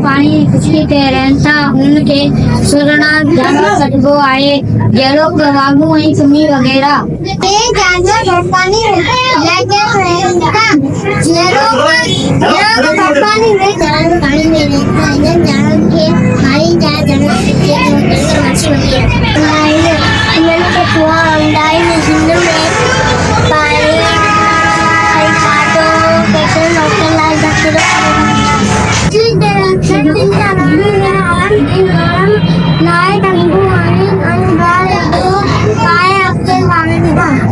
पाणी खिचड़ी ते रहंदा उनके सुरणा जानवर कटबो आहे जहिड़ो वाघू ऐं सुमी वग़ैरह जानवर पानी लेके रहंदा जहिड़ो पानी में जानवर पानी में रहंदा इन जानवर खे खाई जा जानवर खे मच्छी वग़ैरह इन्हनि खे कुआ हूंदा आहिनि हिन में पाणी खाधो पेट्रोल मोटर लाइ ज़ख़ीरो लाइ टंगू आहिनि ऐं ॿार काय हफ़्ते पाणी ॾींदा